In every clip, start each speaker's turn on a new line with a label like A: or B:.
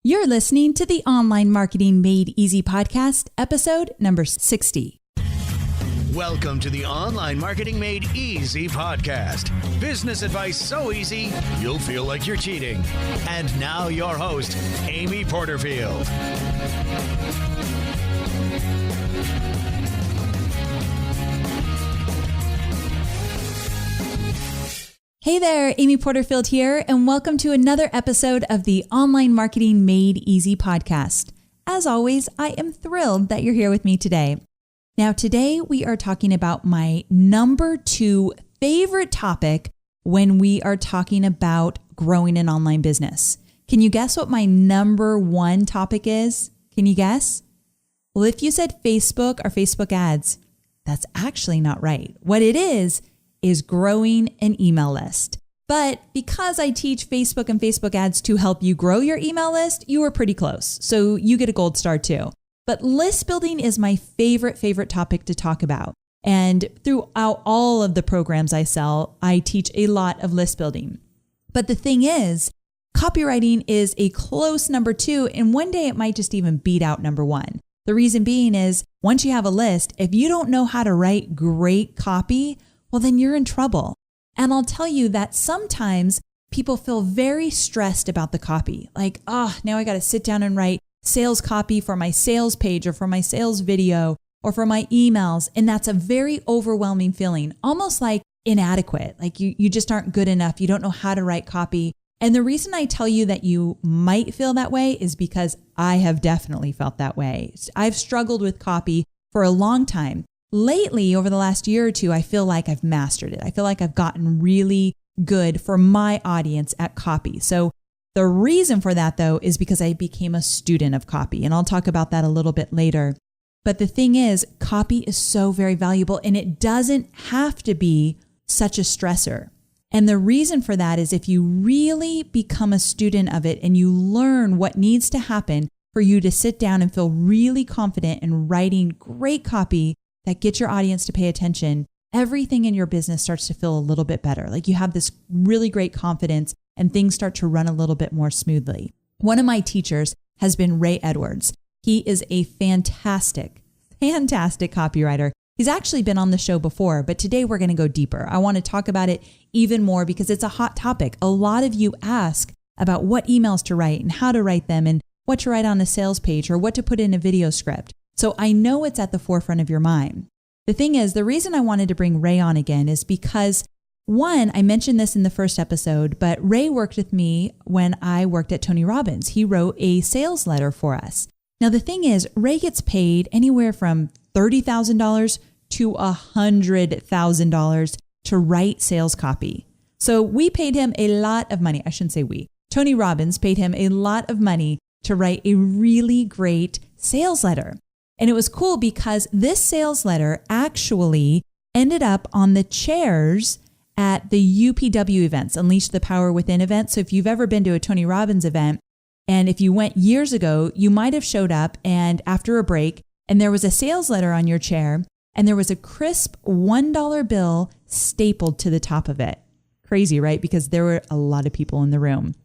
A: You're listening to the Online Marketing Made Easy podcast, episode number 60.
B: Welcome to the Online Marketing Made Easy podcast. Business advice so easy, you'll feel like you're cheating. And now your host, Amy Porterfield.
A: Hey there, Amy Porterfield here, and welcome to another episode of the Online Marketing Made Easy podcast. As always, I am thrilled that you're here with me today. Now, today we are talking about my number 2 favorite topic when we are talking about growing an online business. Can you guess what my number 1 topic is? Can you guess? Well, if you said Facebook or Facebook ads, that's actually not right. What it is growing an email list. But because I teach Facebook and Facebook ads to help you grow your email list, you were pretty close. So you get a gold star too. But list building is my favorite topic to talk about. And throughout all of the programs I sell, I teach a lot of list building. But the thing is, copywriting is a close number 2, and one day it might just even beat out number 1. The reason being is, once you have a list, if you don't know how to write great copy, well, then you're in trouble. And I'll tell you that sometimes people feel very stressed about the copy. Like, now I got to sit down and write sales copy for my sales page or for my sales video or for my emails. And that's a very overwhelming feeling, almost like inadequate. Like you just aren't good enough. You don't know how to write copy. And the reason I tell you that you might feel that way is because I have definitely felt that way. I've struggled with copy for a long time. Lately, over the last year or two, I feel like I've mastered it. I feel like I've gotten really good for my audience at copy. So the reason for that, though, is because I became a student of copy. And I'll talk about that a little bit later. But the thing is, copy is so very valuable, and it doesn't have to be such a stressor. And the reason for that is if you really become a student of it and you learn what needs to happen for you to sit down and feel really confident in writing great copy that gets your audience to pay attention, everything in your business starts to feel a little bit better. Like you have this really great confidence and things start to run a little bit more smoothly. One of my teachers has been Ray Edwards. He is a fantastic copywriter. He's actually been on the show before, but today we're going to go deeper. I want to talk about it even more because it's a hot topic. A lot of you ask about what emails to write and how to write them and what to write on a sales page or what to put in a video script. So I know it's at the forefront of your mind. The thing is, the reason I wanted to bring Ray on again is because, one, I mentioned this in the first episode, but Ray worked with me when I worked at Tony Robbins. He wrote a sales letter for us. Now, the thing is, Ray gets paid anywhere from $30,000 to $100,000 to write sales copy. So we paid him a lot of money. I shouldn't say we. Tony Robbins paid him a lot of money to write a really great sales letter. And it was cool because this sales letter actually ended up on the chairs at the UPW events, Unleash the Power Within event. So if you've ever been to a Tony Robbins event, and if you went years ago, you might have showed up and after a break, and there was a sales letter on your chair, and there was a crisp $1 bill stapled to the top of it. Crazy, right? Because there were a lot of people in the room.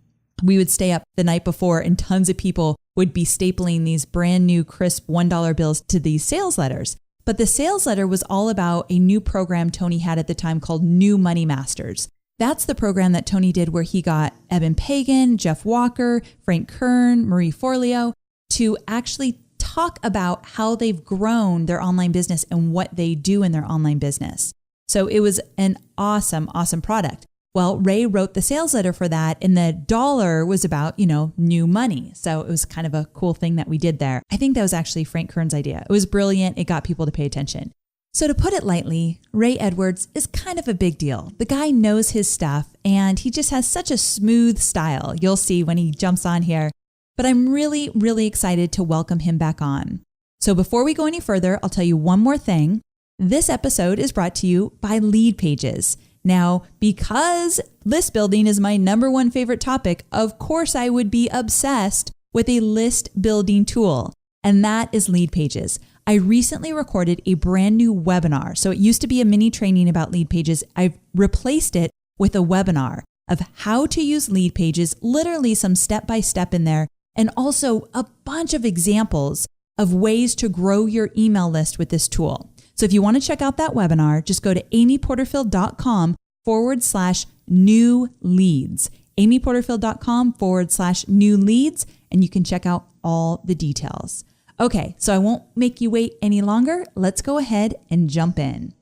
A: We would stay up the night before and tons of people would be stapling these brand new crisp $1 bills to these sales letters. But the sales letter was all about a new program Tony had at the time called New Money Masters. That's the program that Tony did where he got Eben Pagan, Jeff Walker, Frank Kern, Marie Forleo to actually talk about how they've grown their online business and what they do in their online business. So it was an awesome product. Well, Ray wrote the sales letter for that, and the dollar was about, new money. So it was kind of a cool thing that we did there. I think that was actually Frank Kern's idea. It was brilliant. It got people to pay attention. So to put it lightly, Ray Edwards is kind of a big deal. The guy knows his stuff, and he just has such a smooth style. You'll see when he jumps on here. But I'm really excited to welcome him back on. So before we go any further, I'll tell you one more thing. This episode is brought to you by Lead Pages. Now, because list building is my number 1 favorite topic, of course I would be obsessed with a list building tool, and that is Lead Pages. I recently recorded a brand new webinar. So it used to be a mini training about Lead Pages. I've replaced it with a webinar of how to use Lead Pages, literally some step-by-step in there, and also a bunch of examples of ways to grow your email list with this tool. So if you want to check out that webinar, just go to amyporterfield.com/new leads. amyporterfield.com/new leads, and you can check out all the details. Okay, so I won't make you wait any longer. Let's go ahead and jump in.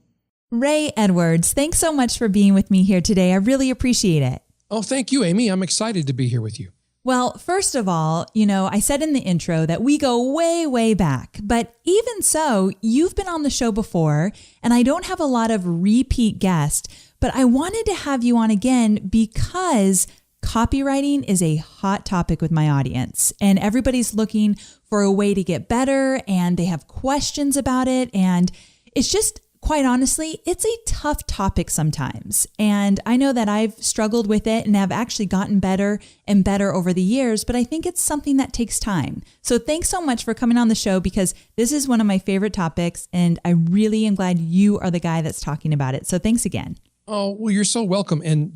A: Ray Edwards, thanks so much for being with me here today. I really appreciate it.
C: Oh, thank you, Amy. I'm excited to be here with you.
A: Well, first of all, I said in the intro that we go way, way back, but even so, you've been on the show before, and I don't have a lot of repeat guests, but I wanted to have you on again because copywriting is a hot topic with my audience, and everybody's looking for a way to get better, and they have questions about it, and it's just, quite honestly, it's a tough topic sometimes. And I know that I've struggled with it and have actually gotten better and better over the years, but I think it's something that takes time. So thanks so much for coming on the show because this is one of my favorite topics and I really am glad you are the guy that's talking about it. So thanks again.
C: Oh, well, you're so welcome. And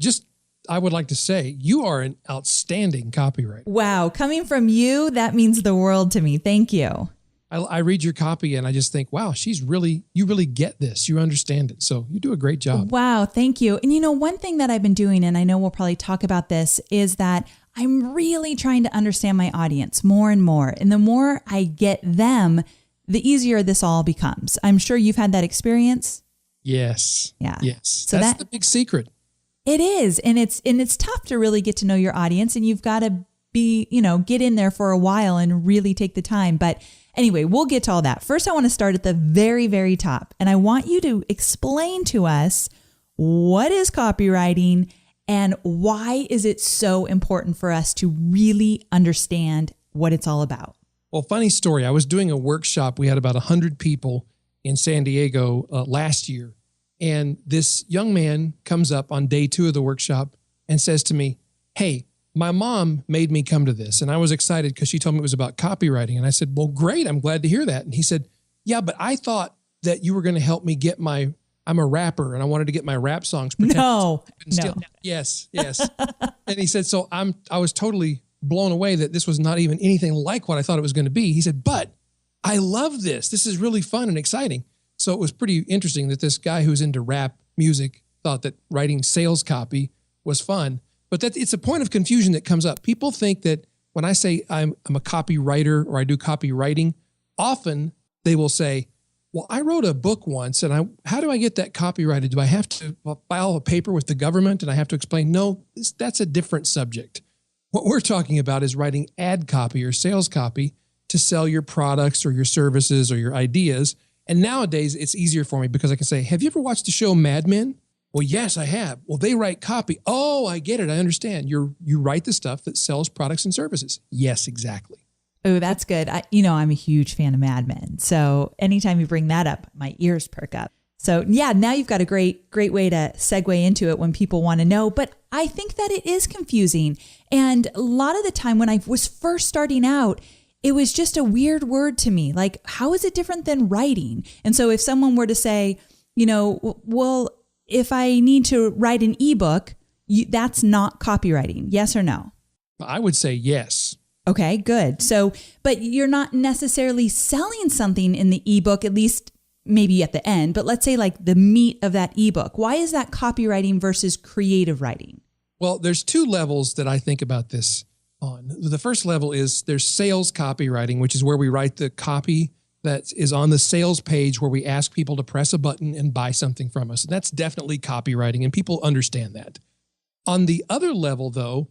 C: I would like to say you are an outstanding copywriter.
A: Wow. Coming from you, that means the world to me. Thank you.
C: I read your copy and I just think, wow, you really get this. You understand it. So you do a great job.
A: Wow. Thank you. And one thing that I've been doing, and I know we'll probably talk about this, is that I'm really trying to understand my audience more and more. And the more I get them, the easier this all becomes. I'm sure you've had that experience.
C: Yes.
A: Yeah.
C: Yes.
A: So
C: that's the big secret.
A: It is. And it's tough to really get to know your audience, and you've got to be, get in there for a while and really take the time. But anyway, we'll get to all that. First, I want to start at the very, very top. And I want you to explain to us what is copywriting and why is it so important for us to really understand what it's all about?
C: Well, funny story. I was doing a workshop. We had about 100 people in San Diego last year. And this young man comes up on day 2 of the workshop and says to me, "Hey, my mom made me come to this." And I was excited because she told me it was about copywriting. And I said, "Well, great. I'm glad to hear that." And he said, "Yeah, but I thought that you were going to help me get I'm a rapper and I wanted to get my rap songs."
A: No.
C: Yes. And he said, so I was totally blown away that this was not even anything like what I thought it was going to be. He said, "But I love this. This is really fun and exciting." So it was pretty interesting that this guy who's into rap music thought that writing sales copy was fun. But it's a point of confusion that comes up. People think that when I say I'm a copywriter or I do copywriting, often they will say, "Well, I wrote a book once and how do I get that copyrighted? Do I have to file a paper with the government and I have to explain?" No, that's a different subject. What we're talking about is writing ad copy or sales copy to sell your products or your services or your ideas. And nowadays it's easier for me because I can say, "Have you ever watched the show Mad Men?" "Well, yes, I have." "Well, they write copy." "Oh, I get it. I understand. You write the stuff that sells products and services." Yes, exactly.
A: Oh, that's good. I'm a huge fan of Mad Men. So anytime you bring that up, my ears perk up. So yeah, now you've got a great way to segue into it when people want to know. But I think that it is confusing. And a lot of the time when I was first starting out, it was just a weird word to me. Like, how is it different than writing? And so if someone were to say, well, if I need to write an ebook, that's not copywriting. Yes or no?
C: I would say yes.
A: Okay, good. So, but you're not necessarily selling something in the ebook, at least maybe at the end, but let's say like the meat of that ebook. Why is that copywriting versus creative writing?
C: Well, there's 2 levels that I think about this on. The first level is there's sales copywriting, which is where we write the copy that is on the sales page where we ask people to press a button and buy something from us. And that's definitely copywriting, and people understand that. On the other level, though,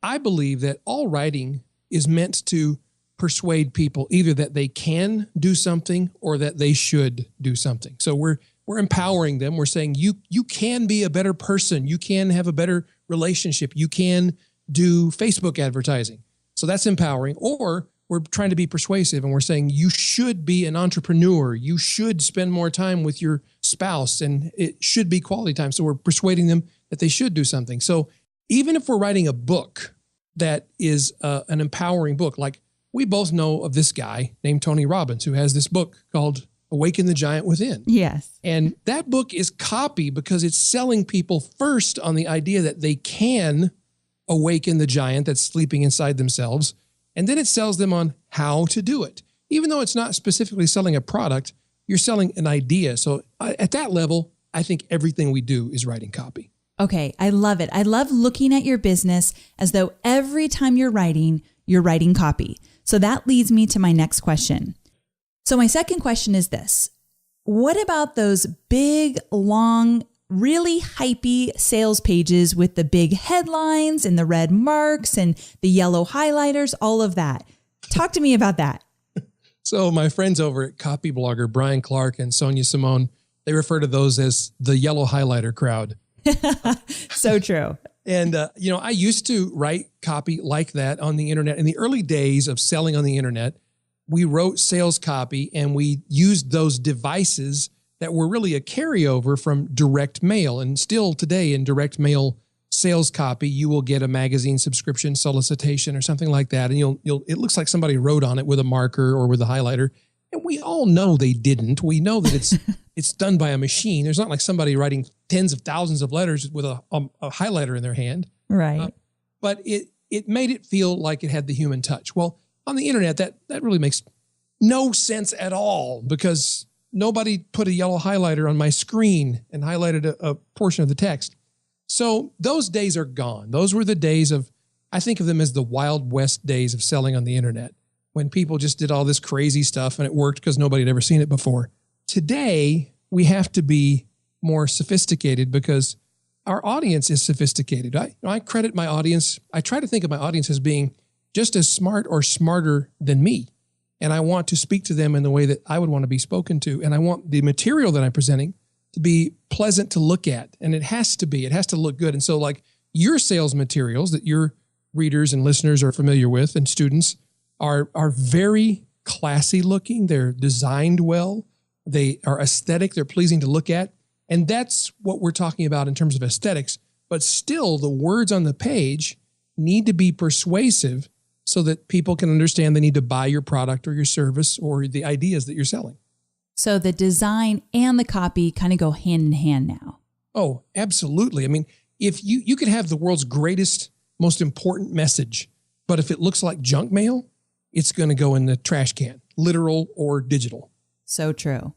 C: I believe that all writing is meant to persuade people either that they can do something or that they should do something. So we're empowering them. We're saying you can be a better person. You can have a better relationship. You can do Facebook advertising. So that's empowering. Or we're trying to be persuasive and we're saying you should be an entrepreneur. You should spend more time with your spouse and it should be quality time. So we're persuading them that they should do something. So even if we're writing a book that is an empowering book, like we both know of this guy named Tony Robbins who has this book called Awaken the Giant Within.
A: Yes.
C: And that book is copy because it's selling people first on the idea that they can awaken the giant that's sleeping inside themselves. And then it sells them on how to do it. Even though it's not specifically selling a product, you're selling an idea. So at that level, I think everything we do is writing copy.
A: Okay, I love it. I love looking at your business as though every time you're writing copy. So that leads me to my next question. So my second question is this. What about those big, long, really hypey sales pages with the big headlines and the red marks and the yellow highlighters, all of that? Talk to me about that.
C: So my friends over at Copy Blogger, Brian Clark and Sonia Simone, they refer to those as the yellow highlighter crowd.
A: So true.
C: And, I used to write copy like that on the internet. In the early days of selling on the internet, we wrote sales copy and we used those devices that were really a carryover from direct mail. And still today in direct mail sales copy, you will get a magazine subscription solicitation or something like that. And it looks like somebody wrote on it with a marker or with a highlighter. And we all know they didn't. We know that it's done by a machine. There's not like somebody writing tens of thousands of letters with a highlighter in their hand.
A: Right.
C: But it made it feel like it had the human touch. Well, on the internet, that really makes no sense at all because nobody put a yellow highlighter on my screen and highlighted a portion of the text. So those days are gone. Those were the days of, I think of them as the Wild West days of selling on the internet, when people just did all this crazy stuff and it worked because nobody had ever seen it before. Today, we have to be more sophisticated because our audience is sophisticated. I credit my audience. I try to think of my audience as being just as smart or smarter than me. And I want to speak to them in the way that I would want to be spoken to. And I want the material that I'm presenting to be pleasant to look at. And it has to look good. And so like your sales materials that your readers and listeners are familiar with and students are very classy looking. They're designed well. They are aesthetic. They're pleasing to look at. And that's what we're talking about in terms of aesthetics. But still, the words on the page need to be persuasive so that people can understand they need to buy your product or your service or the ideas that you're selling.
A: So the design and the copy kind of go hand in hand now.
C: Oh, absolutely. I mean, if you could have the world's greatest, most important message, but if it looks like junk mail, it's going to go in the trash can, literal or digital.
A: So true.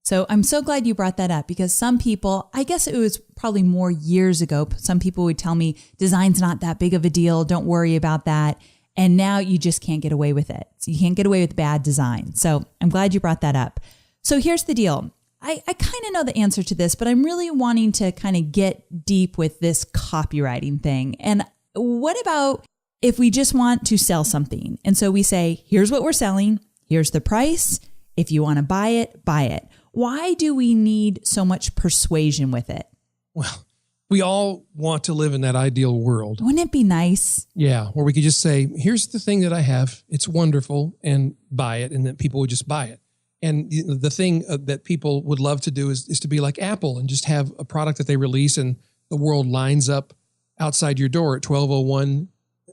A: So I'm so glad you brought that up because some people, I guess it was probably more years ago, some people would tell me design's not that big of a deal. Don't worry about that. And now you just can't get away with it. So you can't get away with bad design. So I'm glad you brought that up. So here's the deal. I kind of know the answer to this, but I'm really wanting to kind of get deep with this copywriting thing. And what about if we just want to sell something? And so we say, here's what we're selling. Here's the price. If you want to buy it, buy it. Why do we need so much persuasion with it?
C: Well, we all want to live in that ideal world.
A: Wouldn't it be nice?
C: Yeah, where we could just say, here's the thing that I have. It's wonderful, and buy it, and that people would just buy it. And the thing that people would love to do is to be like Apple and just have a product that they release and the world lines up outside your door at 12:01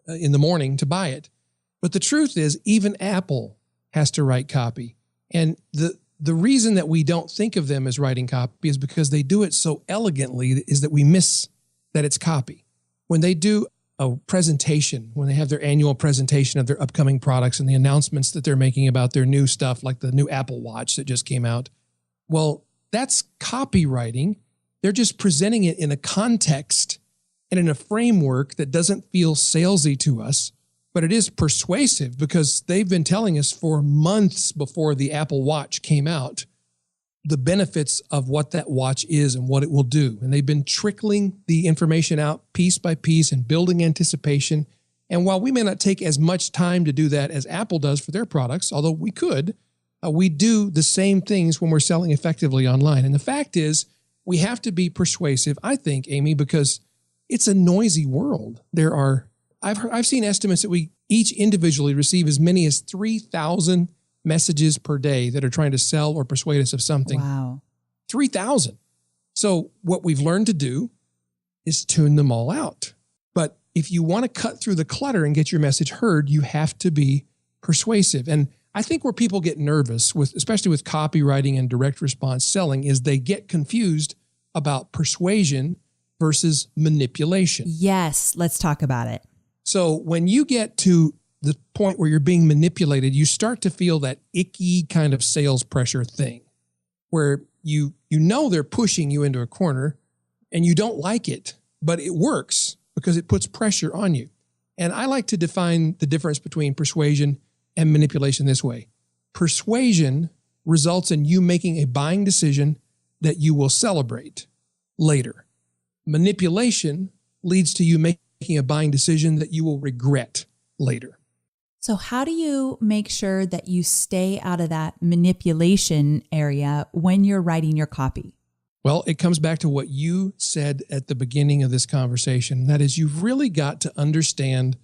C: in the morning to buy it. But the truth is, even Apple has to write copy. And the reason that we don't think of them as writing copy is because they do it so elegantly is that we miss that it's copy. When they do a presentation, when they have their annual presentation of their upcoming products and the announcements that they're making about their new stuff, like the new Apple Watch that just came out, well, that's copywriting. They're just presenting it in a context and in a framework that doesn't feel salesy to us, but it is persuasive because they've been telling us for months before the Apple Watch came out the benefits of what that watch is and what it will do. And they've been trickling the information out piece by piece and building anticipation. And while we may not take as much time to do that as Apple does for their products, although we could, we do the same things when we're selling effectively online. And the fact is, we have to be persuasive, I think, Amy, because it's a noisy world. I've seen estimates that we each individually receive as many as 3,000 messages per day that are trying to sell or persuade us of something.
A: Wow.
C: 3,000. So what we've learned to do is tune them all out. But if you want to cut through the clutter and get your message heard, you have to be persuasive. And I think where people get nervous, especially with copywriting and direct response selling, is they get confused about persuasion versus manipulation.
A: Yes, let's talk about it.
C: So when you get to the point where you're being manipulated, you start to feel that icky kind of sales pressure thing where you know they're pushing you into a corner and you don't like it, but it works because it puts pressure on you. And I like to define the difference between persuasion and manipulation this way. Persuasion results in you making a buying decision that you will celebrate later. Manipulation leads to you making a buying decision that you will regret later.
A: So how do you make sure that you stay out of that manipulation area when you're writing your copy?
C: Well, it comes back to what you said at the beginning of this conversation. That is, you've really got to understand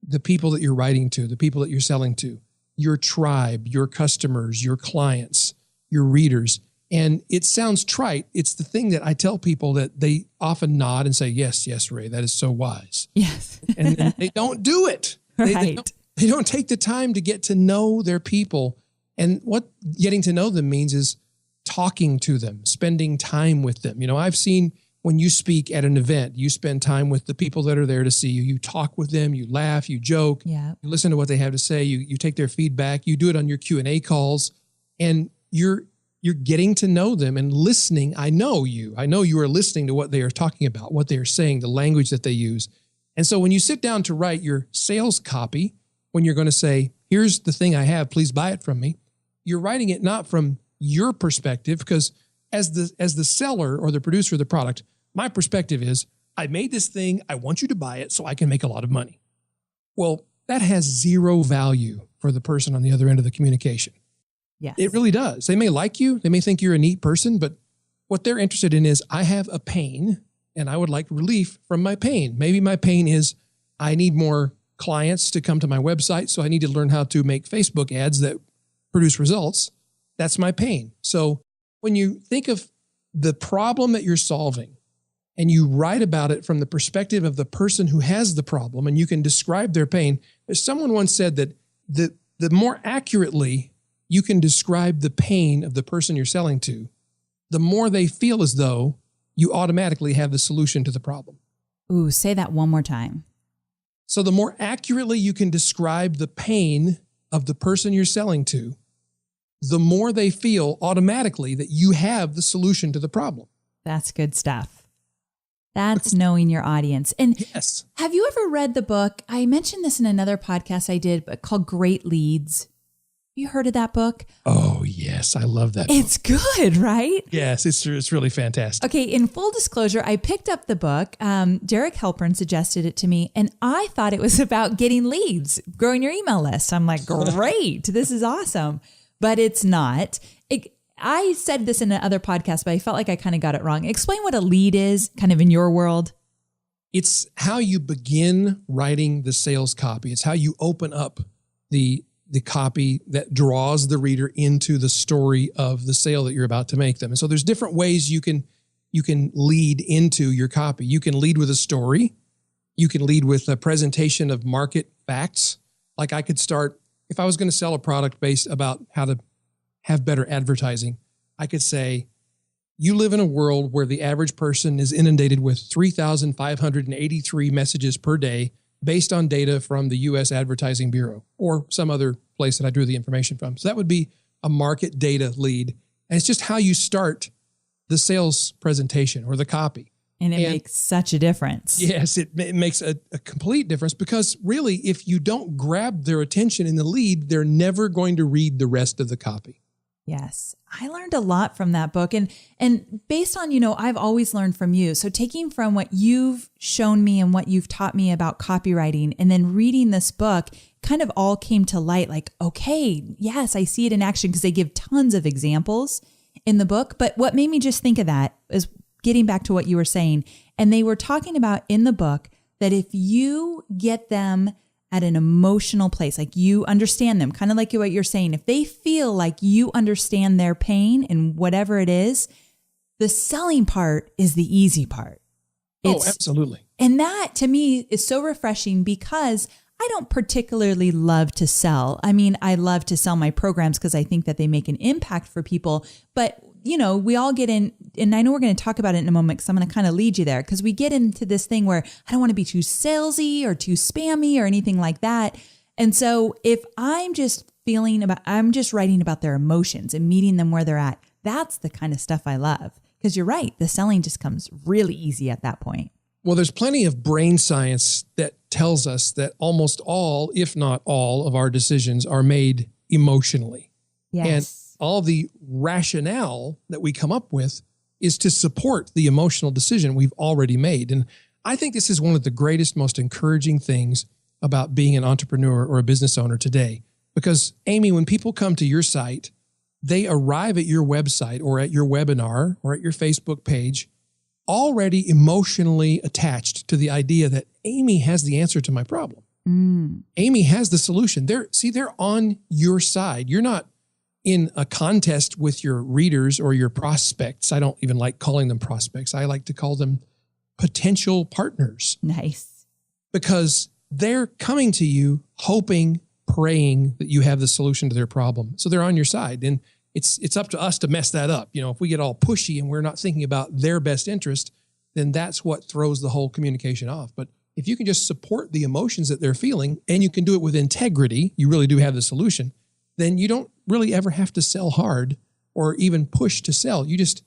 C: the people that you're writing to, the people that you're selling to, your tribe, your customers, your clients, your readers. And it sounds trite. It's the thing that I tell people that they often nod and say, yes, Ray, that is so wise.
A: Yes.
C: and they don't do it.
A: Right.
C: They don't take the time to get to know their people. And what getting to know them means is talking to them, spending time with them. You know, I've seen when you speak at an event, you spend time with the people that are there to see you. You talk with them, you laugh, you joke, you listen to what they have to say, you take their feedback, you do it on your Q&A calls, and you're getting to know them and listening. I know you are listening to what they are talking about, what they are saying, the language that they use. And so when you sit down to write your sales copy, when you're going to say, here's the thing I have, please buy it from me, you're writing it not from your perspective, because as the seller or the producer of the product, my perspective is, I made this thing, I want you to buy it so I can make a lot of money. Well, that has zero value for the person on the other end of the communication.
A: Yes.
C: It really does. They may like you, they may think you're a neat person, but what they're interested in is, I have a pain and I would like relief from my pain. Maybe my pain is I need more clients to come to my website, so I need to learn how to make Facebook ads that produce results. That's my pain. So when you think of the problem that you're solving and you write about it from the perspective of the person who has the problem, and you can describe their pain, someone once said that the more accurately you can describe the pain of the person you're selling to, the more they feel as though you automatically have the solution to the problem.
A: Ooh, say that one more time.
C: So the more accurately you can describe the pain of the person you're selling to, the more they feel automatically that you have the solution to the problem.
A: That's good stuff. That's knowing your audience. And
C: yes.
A: Have you ever read the book? I mentioned this in another podcast I did, but called Great Leads. You heard of that book?
C: Oh, yes. I love that
A: It's
C: book.
A: good, right?
C: Yes, it's really fantastic.
A: Okay, in full disclosure, I picked up the book. Derek Halpern suggested it to me, and I thought it was about getting leads, growing your email list. I'm like, great, this is awesome. But it's not. I said this in another podcast, but I felt like I kind of got it wrong. Explain what a lead is, kind of in your world.
C: It's how you begin writing the sales copy. It's how you open up the copy that draws the reader into the story of the sale that you're about to make them. And so there's different ways you can lead into your copy. You can lead with a story. You can lead with a presentation of market facts. Like I could start, if I was going to sell a product based about how to have better advertising, I could say, you live in a world where the average person is inundated with 3,583 messages per day based on data from the U.S. Advertising Bureau or some other place that I drew the information from. So that would be a market data lead. And it's just how you start the sales presentation or the copy.
A: And it makes such a difference.
C: Yes, it makes a complete difference, because really, if you don't grab their attention in the lead, they're never going to read the rest of the copy.
A: Yes. I learned a lot from that book. And based on, I've always learned from you. So taking from what you've shown me and what you've taught me about copywriting, and then reading this book, kind of all came to light like, okay, yes, I see it in action, because they give tons of examples in the book. But what made me just think of that is getting back to what you were saying. And they were talking about in the book that if you get them at an emotional place, like you understand them, kind of like what you're saying, if they feel like you understand their pain and whatever it is, the selling part is the easy part.
C: Absolutely.
A: And that to me is so refreshing, because I don't particularly love to sell. I mean, I love to sell my programs because I think that they make an impact for people. But, we all get in, and I know we're going to talk about it in a moment, because I'm going to kind of lead you there, because we get into this thing where I don't want to be too salesy or too spammy or anything like that. And so if I'm just writing about their emotions and meeting them where they're at, that's the kind of stuff I love. Because you're right, the selling just comes really easy at that point.
C: Well, there's plenty of brain science that tells us that almost all, if not all, of our decisions are made emotionally.
A: Yes.
C: And all the rationale that we come up with is to support the emotional decision we've already made. And I think this is one of the greatest, most encouraging things about being an entrepreneur or a business owner today. Because, Amy, when people come to your site, they arrive at your website or at your webinar or at your Facebook page already emotionally attached to the idea that Amy has the answer to my problem. Amy has the solution. They're on your side. You're not in a contest with your readers or your prospects. I don't even like calling them prospects. I like to call them potential partners.
A: Nice.
C: Because they're coming to you hoping, praying that you have the solution to their problem. So they're on your side. And it's up to us to mess that up. If we get all pushy and we're not thinking about their best interest, then that's what throws the whole communication off. But if you can just support the emotions that they're feeling and you can do it with integrity, you really do have the solution, then you don't really ever have to sell hard or even push to sell. You just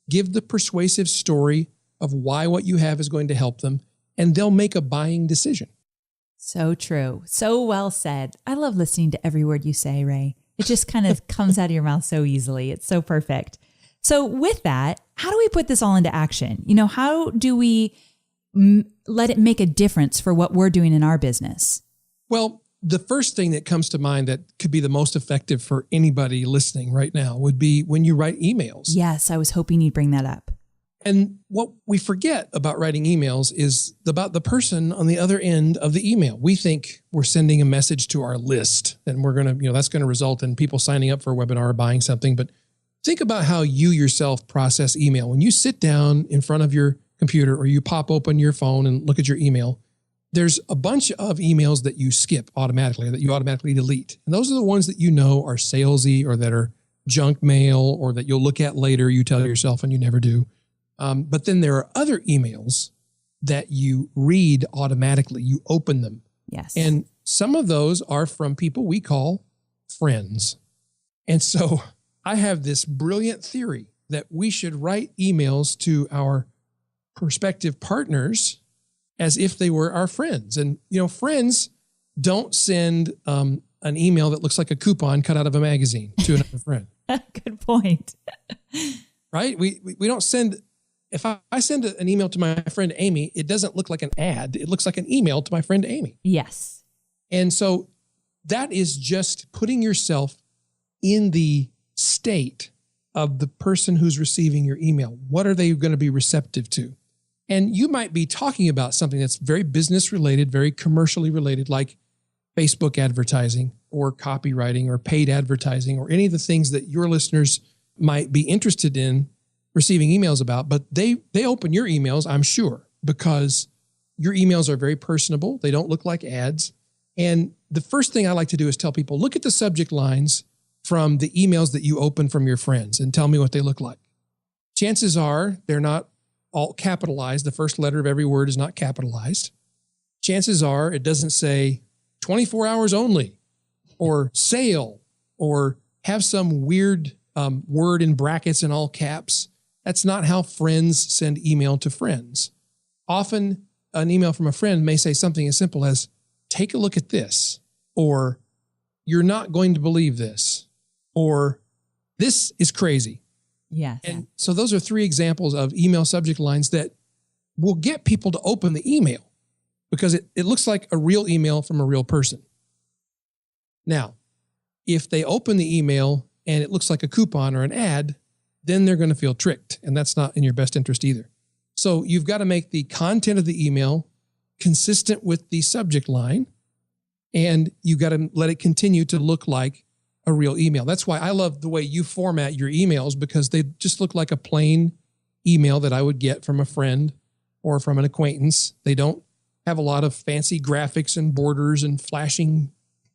C: give the persuasive story of why what you have is going to help them, and they'll make a buying decision.
A: So true. So well said. I love listening to every word you say, Ray. It just kind of comes out of your mouth so easily. It's so perfect. So with that, how do we put this all into action? How do we let it make a difference for what we're doing in our business?
C: Well, the first thing that comes to mind that could be the most effective for anybody listening right now would be when you write emails.
A: Yes, I was hoping you'd bring that up.
C: And what we forget about writing emails is about the person on the other end of the email. We think we're sending a message to our list and we're going to, that's going to result in people signing up for a webinar or buying something. But think about how you yourself process email. When you sit down in front of your computer or you pop open your phone and look at your email, there's a bunch of emails that you skip automatically or that you automatically delete. And those are the ones that you know are salesy or that are junk mail or that you'll look at later, you tell yourself and you never do. But then there are other emails that you read automatically. You open them.
A: Yes.
C: And some of those are from people we call friends. And so I have this brilliant theory that we should write emails to our prospective partners as if they were our friends. And, friends don't send an email that looks like a coupon cut out of a magazine to another friend.
A: Good point.
C: Right? We don't send... If I send an email to my friend Amy, it doesn't look like an ad. It looks like an email to my friend Amy.
A: Yes.
C: And so that is just putting yourself in the state of the person who's receiving your email. What are they going to be receptive to? And you might be talking about something that's very business related, very commercially related, like Facebook advertising or copywriting or paid advertising or any of the things that your listeners might be interested in receiving emails about, but they open your emails, I'm sure, because your emails are very personable. They don't look like ads. And the first thing I like to do is tell people, look at the subject lines from the emails that you open from your friends and tell me what they look like. Chances are they're not all capitalized. The first letter of every word is not capitalized. Chances are it doesn't say 24 hours only or sale or have some weird word in brackets in all caps. That's not how friends send email to friends. Often an email from a friend may say something as simple as, take a look at this, or you're not going to believe this, or this is crazy.
A: Yes.
C: And so those are 3 examples of email subject lines that will get people to open the email because it looks like a real email from a real person. Now, if they open the email and it looks like a coupon or an ad, then they're going to feel tricked, and that's not in your best interest either. So you've got to make the content of the email consistent with the subject line, and you've got to let it continue to look like a real email. That's why I love the way you format your emails, because they just look like a plain email that I would get from a friend or from an acquaintance. They don't have a lot of fancy graphics and borders and flashing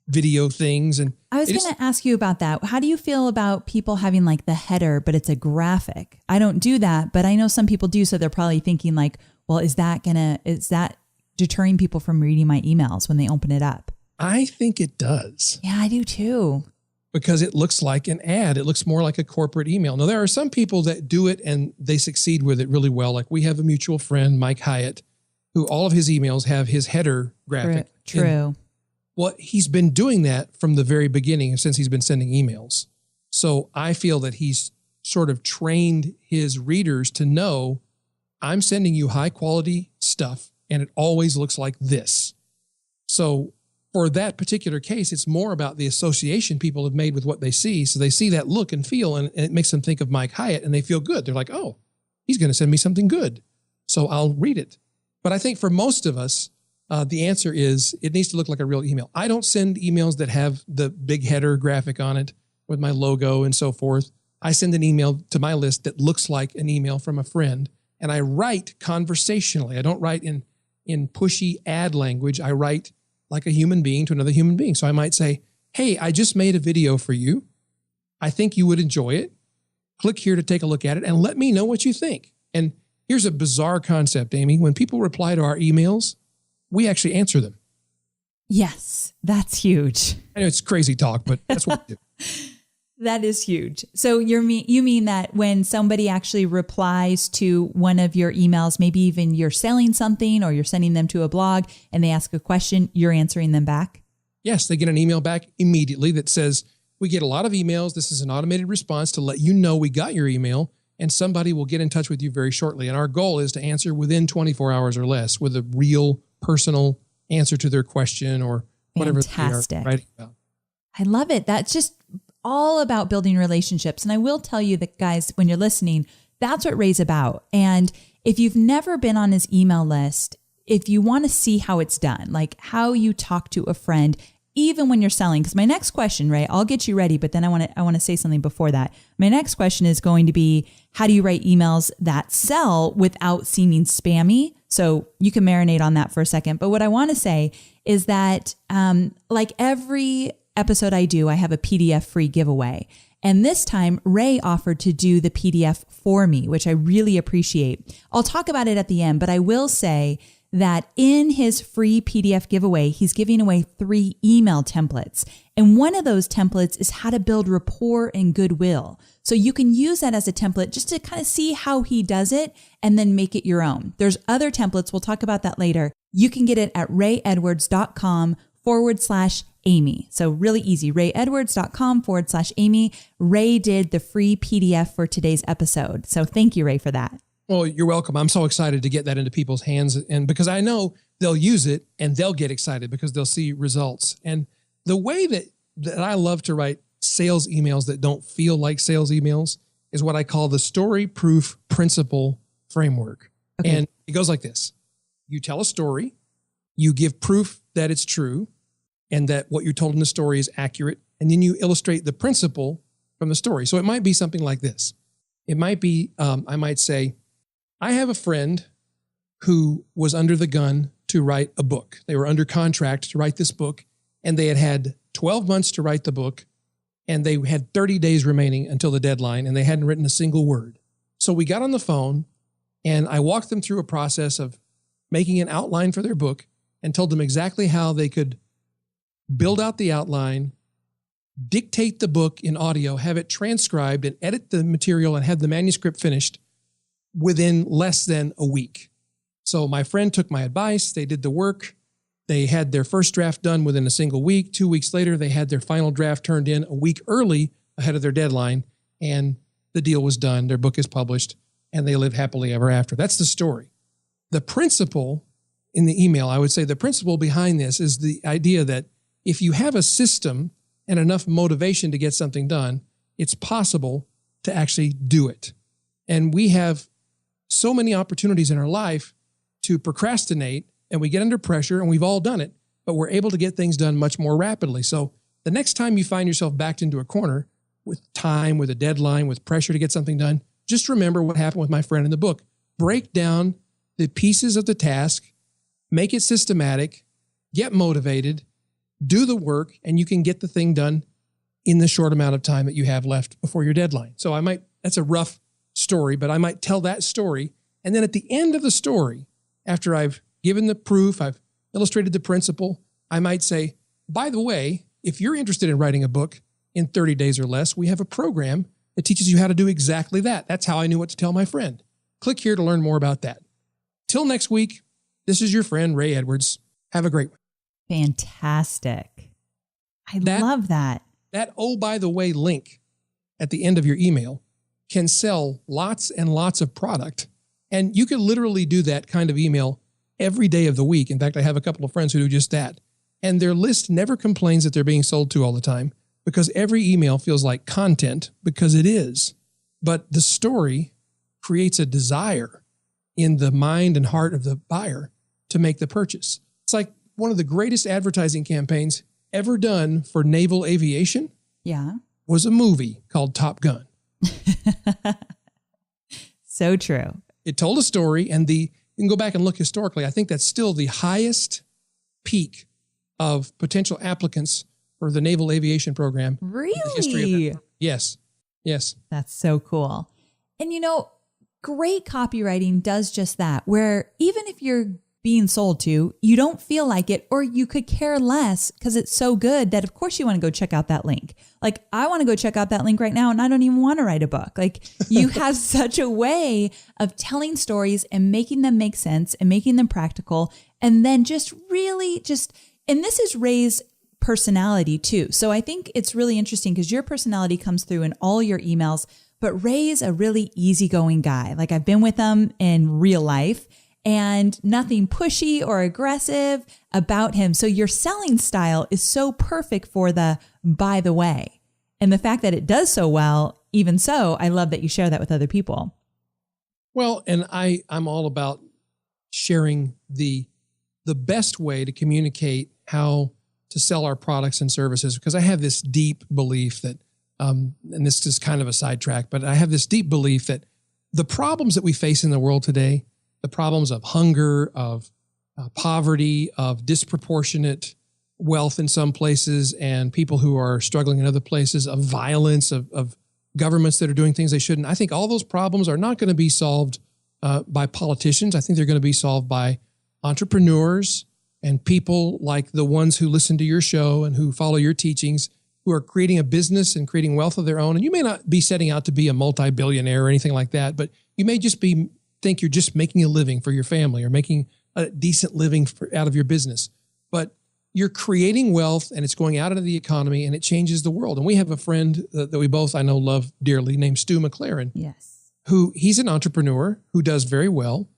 C: video things. And
A: I was going to ask you about that. How do you feel about people having like the header, but it's a graphic? I don't do that, but I know some people do. So they're probably thinking like, well, is that deterring people from reading my emails when they open it up?
C: I think it does.
A: Yeah, I do too.
C: Because it looks like an ad. It looks more like a corporate email. Now, there are some people that do it and they succeed with it really well. Like we have a mutual friend, Mike Hyatt, who all of his emails have his header graphic.
A: True.
C: Well, he's been doing that from the very beginning since he's been sending emails. So I feel that he's sort of trained his readers to know I'm sending you high quality stuff and it always looks like this. So for that particular case, it's more about the association people have made with what they see. So they see that look and feel, and it makes them think of Mike Hyatt and they feel good. They're like, oh, he's going to send me something good. So I'll read it. But I think for most of us, the answer is it needs to look like a real email. I don't send emails that have the big header graphic on it with my logo and so forth. I send an email to my list that looks like an email from a friend, and I write conversationally. I don't write in pushy ad language. I write like a human being to another human being. So I might say, hey, I just made a video for you. I think you would enjoy it. Click here to take a look at it and let me know what you think. And here's a bizarre concept, Amy. When people reply to our emails, we actually answer them.
A: Yes, that's huge.
C: I know it's crazy talk, but that's what we do.
A: That is huge. So you mean that when somebody actually replies to one of your emails, maybe even you're selling something or you're sending them to a blog and they ask a question, you're answering them back?
C: Yes, they get an email back immediately that says, we get a lot of emails. This is an automated response to let you know we got your email, and somebody will get in touch with you very shortly. And our goal is to answer within 24 hours or less with a real personal answer to their question or whatever they are writing about.
A: I love it. That's just all about building relationships. And I will tell you that, guys, when you're listening, that's what Ray's about. And if you've never been on his email list, if you want to see how it's done, like how you talk to a friend, even when you're selling, because my next question, Ray, I'll get you ready, but then I want to say something before that. My next question is going to be, how do you write emails that sell without seeming spammy? So you can marinate on that for a second. But what I want to say is that like every episode I do, I have a PDF free giveaway. And this time, Ray offered to do the PDF for me, which I really appreciate. I'll talk about it at the end, but I will say that in his free PDF giveaway, he's giving away 3 email templates. And one of those templates is how to build rapport and goodwill. So you can use that as a template just to kind of see how he does it and then make it your own. There's other templates. We'll talk about that later. You can get it at rayedwards.com/Amy. So really easy, rayedwards.com/Amy. Ray did the free PDF for today's episode. So thank you, Ray, for that.
C: Well, you're welcome. I'm so excited to get that into people's hands, and because I know they'll use it and they'll get excited because they'll see results. And the way that I love to write sales emails that don't feel like sales emails is what I call the story proof principle framework. Okay. And it goes like this. You tell a story, you give proof that it's true and that what you're told in the story is accurate, and then you illustrate the principle from the story. So it might be something like this. It might be, I might say, I have a friend who was under the gun to write a book. They were under contract to write this book, and they had 12 months to write the book, and they had 30 days remaining until the deadline, and they hadn't written a single word. So we got on the phone, and I walked them through a process of making an outline for their book and told them exactly how they could build out the outline, dictate the book in audio, have it transcribed, and edit the material and have the manuscript finished within less than a week. So my friend took my advice. They did the work. They had their first draft done within a single week. 2 weeks later, they had their final draft turned in a week early ahead of their deadline, and the deal was done. Their book is published, and they live happily ever after. That's the story. The principle in the email, I would say the principle behind this is the idea that if you have a system and enough motivation to get something done, it's possible to actually do it. And we have so many opportunities in our life to procrastinate, and we get under pressure, and we've all done it, but we're able to get things done much more rapidly. So the next time you find yourself backed into a corner with time, with a deadline, with pressure to get something done, just remember what happened with my friend in the book. Break down the pieces of the task, make it systematic, get motivated, do the work, and you can get the thing done in the short amount of time that you have left before your deadline. So that's a rough story, but I might tell that story. And then at the end of the story, after I've given the proof, I've illustrated the principle, I might say, by the way, if you're interested in writing a book in 30 days or less, we have a program that teaches you how to do exactly that. That's how I knew what to tell my friend. Click here to learn more about that. Till next week, this is your friend, Ray Edwards. Have a great one.
A: Fantastic. I love that.
C: That, oh, by the way, link at the end of your email can sell lots and lots of product. And you can literally do that kind of email every day of the week. In fact, I have a couple of friends who do just that. And their list never complains that they're being sold to all the time because every email feels like content, because it is. But the story creates a desire in the mind and heart of the buyer to make the purchase. It's like one of the greatest advertising campaigns ever done for naval aviation.
A: Yeah.
C: Was a movie called Top Gun.
A: So true.
C: It told a story, and you can go back and look historically. I think that's still the highest peak of potential applicants for the naval aviation program.
A: Really?
C: In the history of that. Yes. Yes.
A: That's so cool. And great copywriting does just that, where even if you're being sold to, you don't feel like it, or you could care less because it's so good that of course you want to go check out that link. Like, I want to go check out that link right now and I don't even want to write a book. Like, you have such a way of telling stories and making them make sense and making them practical. And then and this is Ray's personality too. So I think it's really interesting because your personality comes through in all your emails, but Ray's a really easygoing guy. Like, I've been with him in real life, and nothing pushy or aggressive about him. So your selling style is so perfect for the by the way. And the fact that it does so well, even so, I love that you share that with other people.
C: Well, and I'm all about sharing the best way to communicate how to sell our products and services, because I have this deep belief that, and this is kind of a sidetrack, but I have this deep belief that the problems that we face in the world today, the problems of hunger, of poverty, of disproportionate wealth in some places, and people who are struggling in other places, of violence, of governments that are doing things they shouldn't. I think all those problems are not going to be solved by politicians. I think they're going to be solved by entrepreneurs and people like the ones who listen to your show and who follow your teachings, who are creating a business and creating wealth of their own. And you may not be setting out to be a multi-billionaire or anything like that, but you may just think you're just making a living for your family or making a decent living out of your business. But you're creating wealth, and it's going out into the economy, and it changes the world. And we have a friend that we both, I know, love dearly, named Stu McLaren.
A: Yes.
C: He's an entrepreneur who does very well.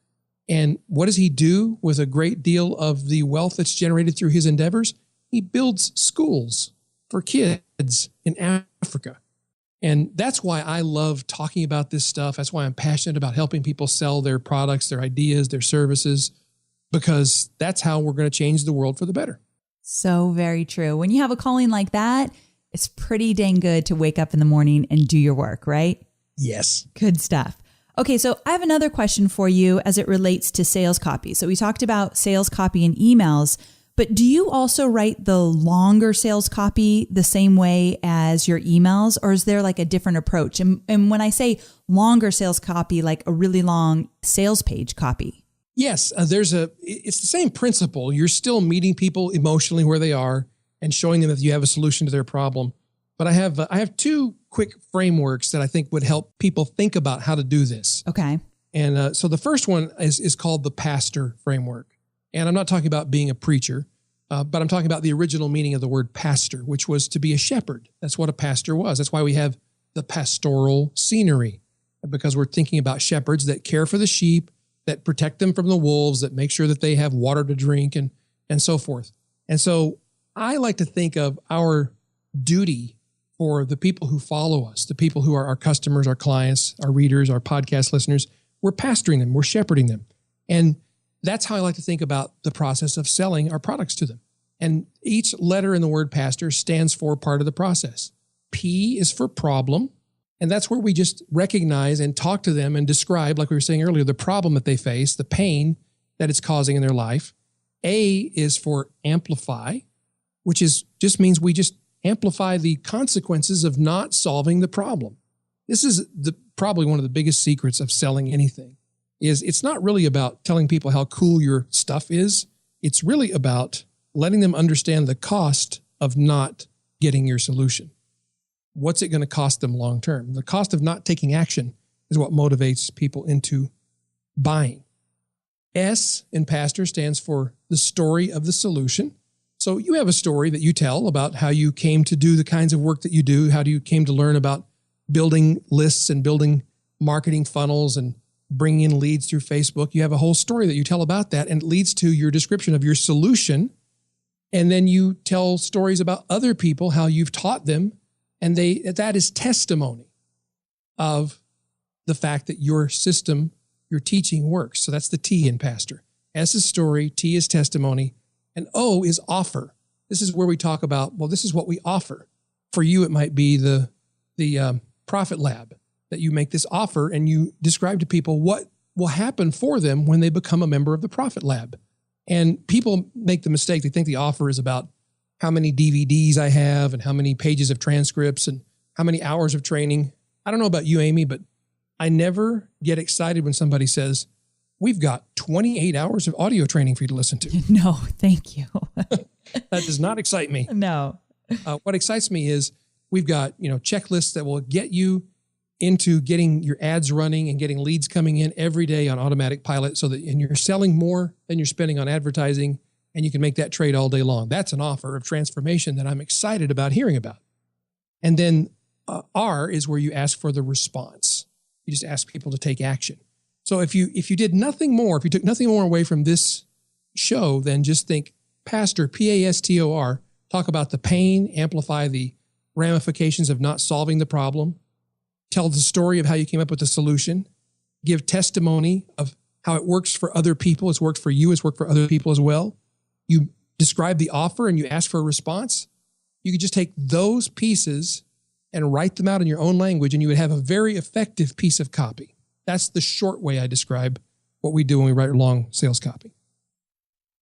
C: And what does he do with a great deal of the wealth that's generated through his endeavors? He builds schools for kids in Africa. And that's why I love talking about this stuff. That's why I'm passionate about helping people sell their products, their ideas, their services, because that's how we're going to change the world for the better.
A: So very true. When you have a calling like that, it's pretty dang good to wake up in the morning and do your work, right?
C: Yes.
A: Good stuff. Okay, so I have another question for you as it relates to sales copy. So we talked about sales copy and emails, but do you also write the longer sales copy the same way as your emails, or is there like a different approach? And when I say longer sales copy, like a really long sales page copy.
C: Yes, it's the same principle. You're still meeting people emotionally where they are and showing them that you have a solution to their problem. But I have two quick frameworks that I think would help people think about how to do this.
A: Okay.
C: And so the first one is called the Pasteur Framework. And I'm not talking about being a preacher, but I'm talking about the original meaning of the word pastor, which was to be a shepherd. That's what a pastor was. That's why we have the pastoral scenery, because we're thinking about shepherds that care for the sheep, that protect them from the wolves, that make sure that they have water to drink and so forth. And so I like to think of our duty for the people who follow us, the people who are our customers, our clients, our readers, our podcast listeners. We're pastoring them, we're shepherding them. And that's how I like to think about the process of selling our products to them. And each letter in the word pastor stands for part of the process. P is for problem. And that's where we just recognize and talk to them and describe, like we were saying earlier, the problem that they face, the pain that it's causing in their life. A is for amplify, which just means we just amplify the consequences of not solving the problem. This is probably one of the biggest secrets of selling anything. It's not really about telling people how cool your stuff is. It's really about letting them understand the cost of not getting your solution? What's it going to cost them long term? The cost of not taking action is what motivates people into buying. S in Pastor stands for the story of the solution. So you have a story that you tell about how you came to do the kinds of work that you do, how you came to learn about building lists and building marketing funnels and bringing in leads through Facebook. You have a whole story that you tell about that, and it leads to your description of your solution. And then you tell stories about other people, how you've taught them, and that is testimony of the fact that your system, your teaching works. So that's the T in Pastor. S is story, T is testimony, and O is offer. This is where we talk about, well, this is what we offer. For you, it might be the Profit Lab, that you make this offer and you describe to people what will happen for them when they become a member of the Profit Lab. And people make the mistake. They think the offer is about how many DVDs I have and how many pages of transcripts and how many hours of training. I don't know about you, Amy, but I never get excited when somebody says, we've got 28 hours of audio training for you to listen to.
A: No, thank you.
C: That does not excite me.
A: No.
C: What excites me is we've got, checklists that will get you into getting your ads running and getting leads coming in every day on automatic pilot and you're selling more than you're spending on advertising, and you can make that trade all day long. That's an offer of transformation that I'm excited about hearing about. And then R is where you ask for the response. You just ask people to take action. So if you did nothing more, if you took nothing more away from this show than just think Pastor, Pastor, talk about the pain, amplify the ramifications of not solving the problem, tell the story of how you came up with the solution, give testimony of how it works for other people. It's worked for you. It's worked for other people as well. You describe the offer and you ask for a response. You could just take those pieces and write them out in your own language, and you would have a very effective piece of copy. That's the short way I describe what we do when we write long sales copy.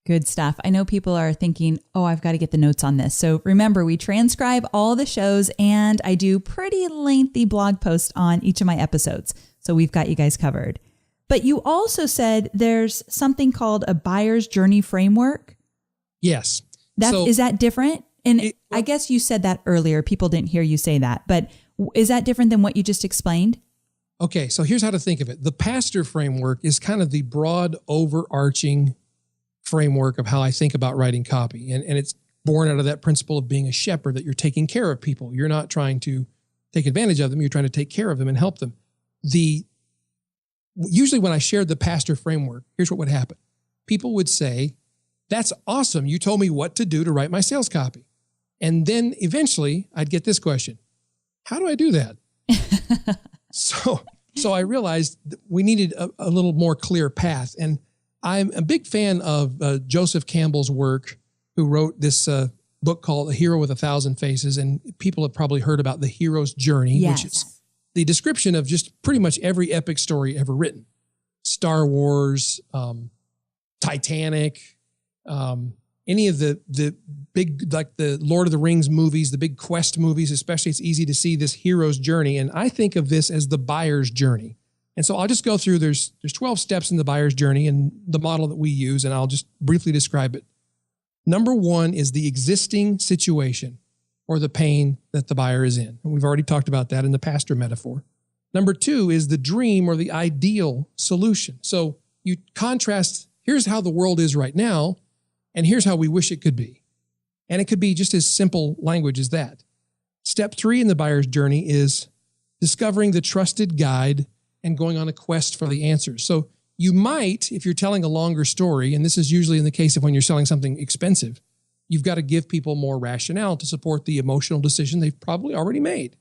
A: Good stuff. I know people are thinking, oh, I've got to get the notes on this. So remember, we transcribe all the shows and I do pretty lengthy blog posts on each of my episodes. So we've got you guys covered. But you also said there's something called a buyer's journey framework.
C: Yes.
A: Is that different? And I guess you said that earlier. People didn't hear you say that. But is that different than what you just explained?
C: Okay, so here's how to think of it. The Pasteur Framework is kind of the broad, overarching framework of how I think about writing copy. And it's born out of that principle of being a shepherd, that you're taking care of people. You're not trying to take advantage of them. You're trying to take care of them and help them. Usually when I shared the Pasteur Framework, here's what would happen. People would say, that's awesome. You told me what to do to write my sales copy. And then eventually I'd get this question: how do I do that? So I realized that we needed a little more clear path. And I'm a big fan of Joseph Campbell's work, who wrote this book called A Hero with 1,000 Faces. And people have probably heard about the hero's journey,
A: yes,
C: which is the description of just pretty much every epic story ever written. Star Wars, Titanic, any of the big, like the Lord of the Rings movies, the big quest movies, especially, it's easy to see this hero's journey. And I think of this as the buyer's journey. And so I'll just go through, there's 12 steps in the buyer's journey and the model that we use, and I'll just briefly describe it. Number one is the existing situation or the pain that the buyer is in. And we've already talked about that in the pastor metaphor. Number two is the dream or the ideal solution. So you contrast, here's how the world is right now, and here's how we wish it could be. And it could be just as simple language as that. Step three in the buyer's journey is discovering the trusted guide and going on a quest for the answers. So you might, if you're telling a longer story, and this is usually in the case of when you're selling something expensive, you've got to give people more rationale to support the emotional decision they've probably already made.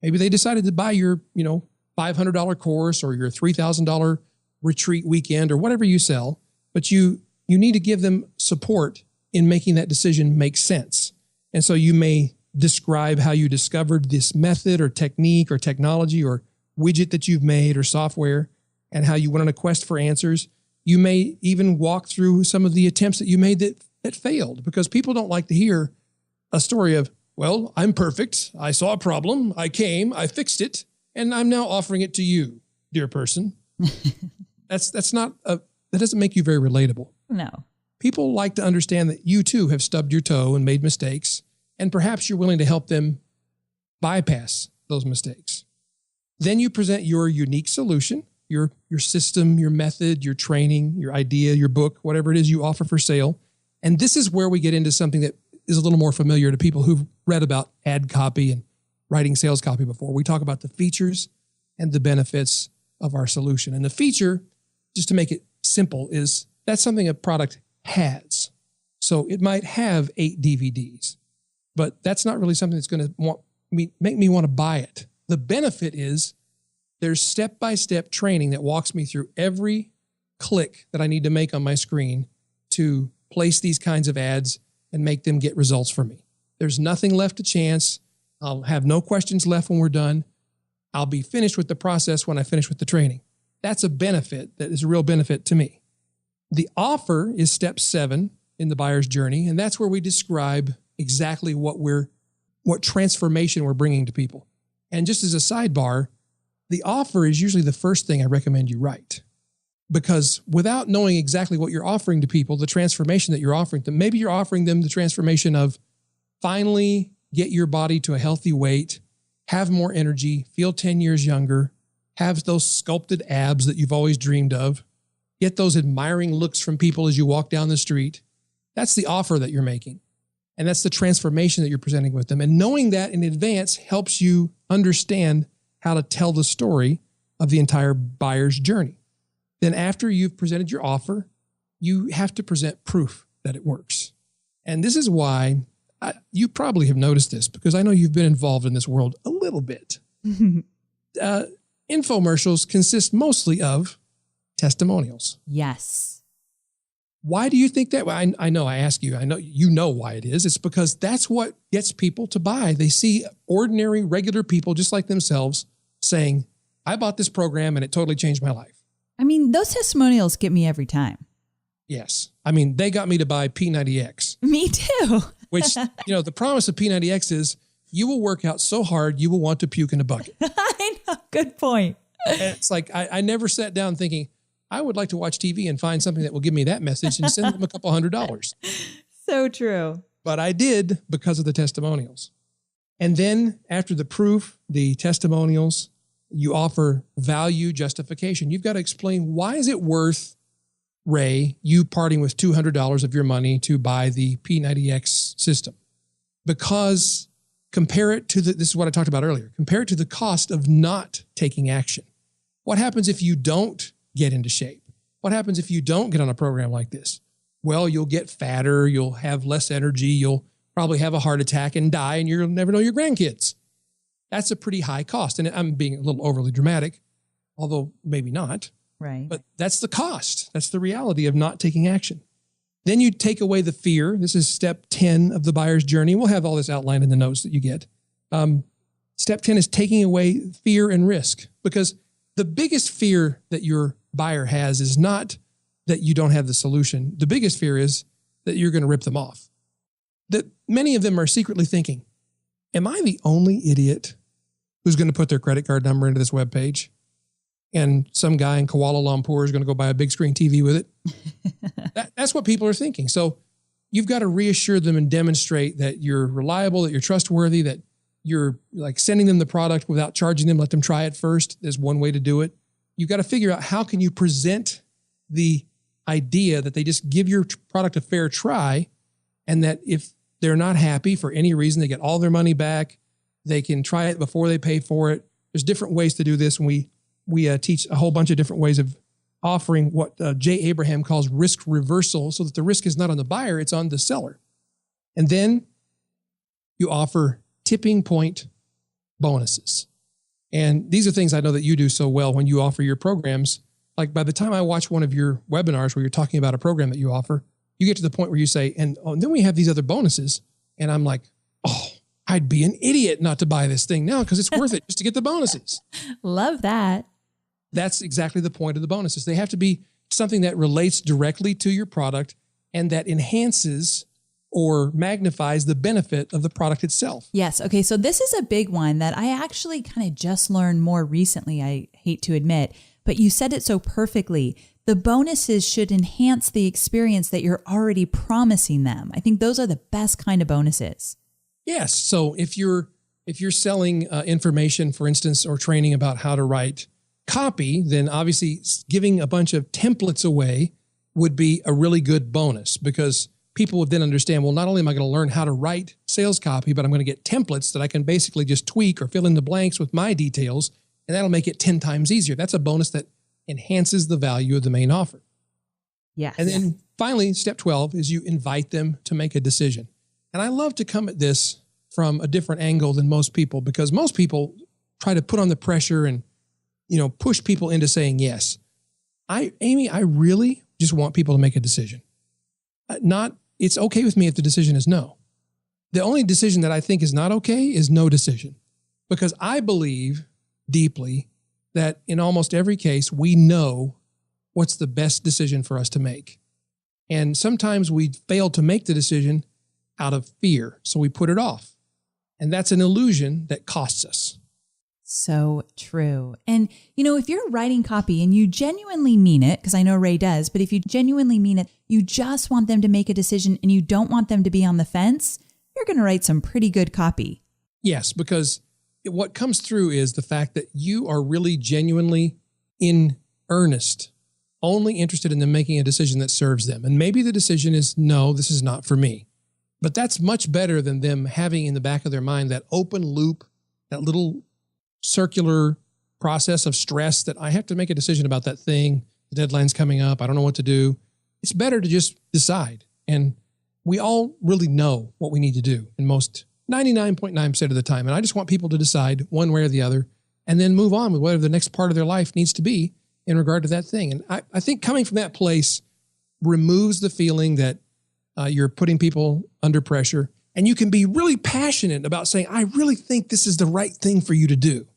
C: Maybe they decided to buy your, $500 course or your $3,000 retreat weekend or whatever you sell, but you need to give them support in making that decision make sense. And so you may describe how you discovered this method or technique or technology or widget that you've made or software, and how you went on a quest for answers. You may even walk through some of the attempts that you made that failed, because people don't like to hear a story of, well, I'm perfect. I saw a problem. I came, I fixed it, and I'm now offering it to you, dear person. That doesn't make you very relatable.
A: No.
C: People like to understand that you too have stubbed your toe and made mistakes, and perhaps you're willing to help them bypass those mistakes. Then you present your unique solution, your system, your method, your training, your idea, your book, whatever it is you offer for sale. And this is where we get into something that is a little more familiar to people who've read about ad copy and writing sales copy before. We talk about the features and the benefits of our solution. And the feature, just to make it simple, is that's something a product has. So it might have 8 DVDs, but that's not really something that's going to make me want to buy it. The benefit is there's step-by-step training that walks me through every click that I need to make on my screen to place these kinds of ads and make them get results for me. There's nothing left to chance. I'll have no questions left when we're done. I'll be finished with the process when I finish with the training. That's a benefit that is a real benefit to me. The offer is step 7 in the buyer's journey, and that's where we describe exactly what transformation we're bringing to people. And just as a sidebar, the offer is usually the first thing I recommend you write. Because without knowing exactly what you're offering to people, the transformation that you're offering them, maybe you're offering them the transformation of finally get your body to a healthy weight, have more energy, feel 10 years younger, have those sculpted abs that you've always dreamed of, get those admiring looks from people as you walk down the street. That's the offer that you're making. And that's the transformation that you're presenting with them. And knowing that in advance helps you understand how to tell the story of the entire buyer's journey. Then after you've presented your offer, you have to present proof that it works. And this is why you probably have noticed this, because I know you've been involved in this world a little bit. Infomercials consist mostly of testimonials.
A: Yes.
C: Why do you think that? Well, I know I ask you, I know you know why it is. It's because that's what gets people to buy. They see ordinary, regular people just like themselves saying, I bought this program and it totally changed my life.
A: I mean, those testimonials get me every time.
C: Yes. I mean, they got me to buy P90X.
A: Me too.
C: Which, the promise of P90X is you will work out so hard, you will want to puke in a bucket.
A: I know. Good point.
C: And it's like, I never sat down thinking, I would like to watch TV and find something that will give me that message and send them a couple $100.
A: So true.
C: But I did because of the testimonials. And then after the proof, the testimonials, you offer value justification. You've got to explain, why is it worth, Ray, you parting with $200 of your money to buy the P90X system? Because compare it to this is what I talked about earlier, compare it to the cost of not taking action. What happens if you don't get into shape? What happens if you don't get on a program like this? Well, you'll get fatter, you'll have less energy, you'll probably have a heart attack and die, and you'll never know your grandkids. That's a pretty high cost. And I'm being a little overly dramatic, although maybe not.
A: Right.
C: But that's the cost. That's the reality of not taking action. Then you take away the fear. This is step 10 of the buyer's journey. We'll have all this outlined in the notes that you get. Step 10 is taking away fear and risk, because the biggest fear that your buyer has is not that you don't have the solution. The biggest fear is that you're going to rip them off. That many of them are secretly thinking, am I the only idiot who's going to put their credit card number into this webpage? And some guy in Kuala Lumpur is going to go buy a big screen TV with it. That's what people are thinking. So you've got to reassure them and demonstrate that you're reliable, that you're trustworthy, that you're like sending them the product without charging them. Let them try it first. There's one way to do it. You've got to figure out, how can you present the idea that they just give your product a fair try, and that if they're not happy for any reason, they get all their money back. They can try it before they pay for it. There's different ways to do this. And we teach a whole bunch of different ways of offering what Jay Abraham calls risk reversal, so that the risk is not on the buyer, it's on the seller. And then you offer tipping point bonuses. And these are things I know that you do so well when you offer your programs. Like by the time I watch one of your webinars where you're talking about a program that you offer, you get to the point where you say, and then we have these other bonuses. And I'm like, oh, I'd be an idiot not to buy this thing now, because it's worth it just to get the bonuses.
A: Love that.
C: That's exactly the point of the bonuses. They have to be something that relates directly to your product and that enhances or magnifies the benefit of the product itself.
A: Yes. Okay. So this is a big one that I actually kind of just learned more recently, I hate to admit, but you said it so perfectly. The bonuses should enhance the experience that you're already promising them. I think those are the best kind of bonuses.
C: Yes. So if you're selling information, for instance, or training about how to write copy, then obviously giving a bunch of templates away would be a really good bonus, because people would then understand, well, not only am I going to learn how to write sales copy, but I'm going to get templates that I can basically just tweak or fill in the blanks with my details, and that'll make it 10 times easier. That's a bonus that enhances the value of the main offer.
A: Yes.
C: And then finally, step 12 is you invite them to make a decision. And I love to come at this from a different angle than most people, because most people try to put on the pressure and, push people into saying yes. Amy, I really just want people to make a decision. It's okay with me if the decision is no. The only decision that I think is not okay is no decision, because I believe deeply that in almost every case, we know what's the best decision for us to make. And sometimes we fail to make the decision out of fear, so we put it off. And that's an illusion that costs us.
A: So true. And, if you're writing copy and you genuinely mean it, because I know Ray does, but if you genuinely mean it, you just want them to make a decision and you don't want them to be on the fence, you're going to write some pretty good copy.
C: Yes, because what comes through is the fact that you are really genuinely in earnest, only interested in them making a decision that serves them. And maybe the decision is, no, this is not for me. But that's much better than them having in the back of their mind that open loop, that little circular process of stress that I have to make a decision about that thing. The deadline's coming up. I don't know what to do. It's better to just decide. And we all really know what we need to do in most 99.9% of the time. And I just want people to decide one way or the other and then move on with whatever the next part of their life needs to be in regard to that thing. And I think coming from that place removes the feeling that you're putting people under pressure. And you can be really passionate about saying, I really think this is the right thing for you to do.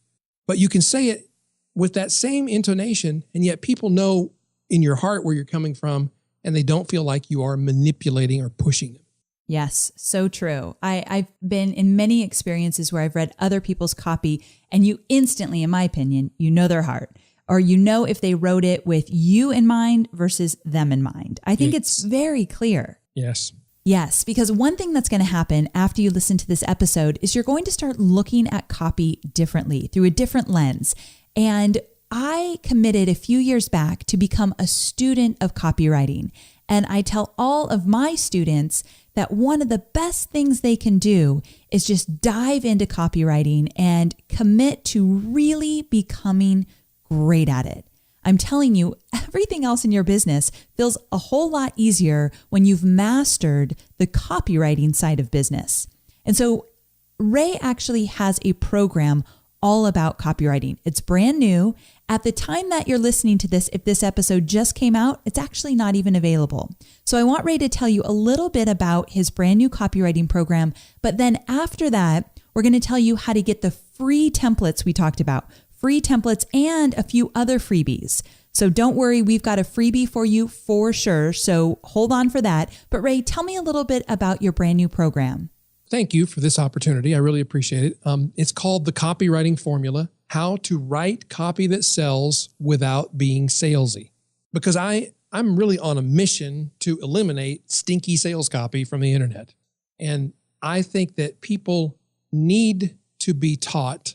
C: But you can say it with that same intonation, and yet people know in your heart where you're coming from, and they don't feel like you are manipulating or pushing them.
A: Yes, so true. I've been in many experiences where I've read other people's copy, and you instantly, in my opinion, their heart, or if they wrote it with you in mind versus them in mind. I think it's very clear.
C: Yes.
A: Yes, because one thing that's going to happen after you listen to this episode is you're going to start looking at copy differently through a different lens. And I committed a few years back to become a student of copywriting. And I tell all of my students that one of the best things they can do is just dive into copywriting and commit to really becoming great at it. I'm telling you, everything else in your business feels a whole lot easier when you've mastered the copywriting side of business. And so Ray actually has a program all about copywriting. It's brand new. At the time that you're listening to this, if this episode just came out, it's actually not even available. So I want Ray to tell you a little bit about his brand new copywriting program. But then after that, we're going to tell you how to get the free templates we talked about. Free templates and a few other freebies. So don't worry, we've got a freebie for you for sure. So hold on for that. But Ray, tell me a little bit about your brand new program.
C: Thank you for this opportunity. I really appreciate it. It's called the Copywriting Formula, how to write copy that sells without being salesy. Because I'm really on a mission to eliminate stinky sales copy from the internet. And I think that people need to be taught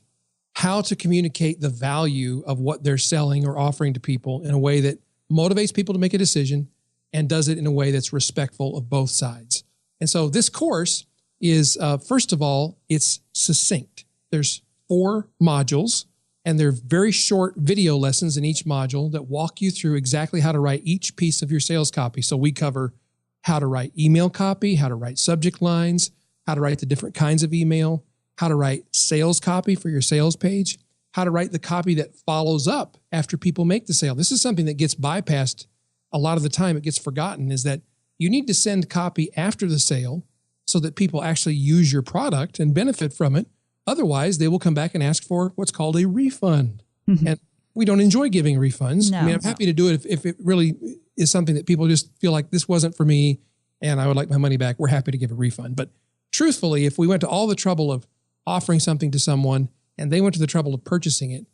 C: how to communicate the value of what they're selling or offering to people in a way that motivates people to make a decision and does it in a way that's respectful of both sides. And so this course is, first of all, it's succinct. There's 4 modules, and they're very short video lessons in each module that walk you through exactly how to write each piece of your sales copy. So we cover how to write email copy, how to write subject lines, how to write the different kinds of email, how to write sales copy for your sales page, how to write the copy that follows up after people make the sale. This is something that gets bypassed a lot of the time. It gets forgotten, is that you need to send copy after the sale so that people actually use your product and benefit from it. Otherwise, they will come back and ask for what's called a refund. Mm-hmm. And we don't enjoy giving refunds.
A: No,
C: I'm happy to do it if it really is something that people just feel like this wasn't for me and I would like my money back. We're happy to give a refund. But truthfully, if we went to all the trouble of offering something to someone and they went to the trouble of purchasing it,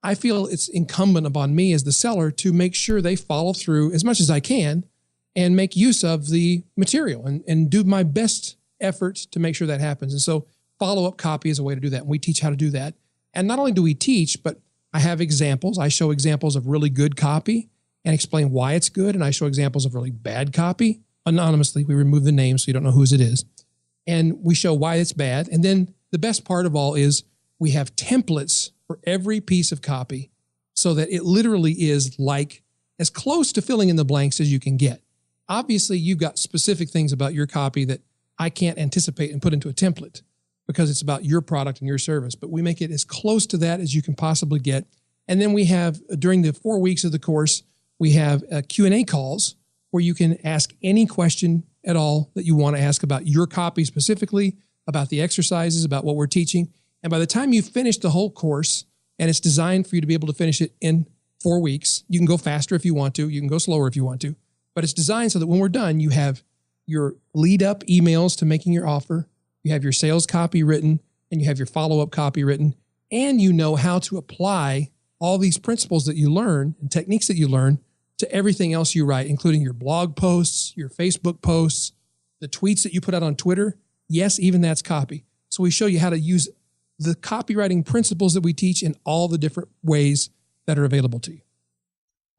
C: I feel it's incumbent upon me as the seller to make sure they follow through as much as I can and make use of the material and do my best effort to make sure that happens. And so follow-up copy is a way to do that. And we teach how to do that. And not only do we teach, but I have examples. I show examples of really good copy and explain why it's good. And I show examples of really bad copy anonymously. We remove the name so you don't know whose it is. And we show why it's bad. And then the best part of all is we have templates for every piece of copy so that it literally is like as close to filling in the blanks as you can get. Obviously, you've got specific things about your copy that I can't anticipate and put into a template because it's about your product and your service, but we make it as close to that as you can possibly get. And then we have, during the 4 weeks of the course, we have Q&A calls where you can ask any question at all that you want to ask about your copy specifically, about the exercises, about what we're teaching. And by the time you finish the whole course, and it's designed for you to be able to finish it in 4 weeks, you can go faster if you want to, you can go slower if you want to, but it's designed so that when we're done, you have your lead up emails to making your offer, you have your sales copy written, and you have your follow-up copy written, and you know how to apply all these principles that you learn and techniques that you learn to everything else you write, including your blog posts, your Facebook posts, the tweets that you put out on Twitter. Yes, even that's copy. So we show you how to use the copywriting principles that we teach in all the different ways that are available to you.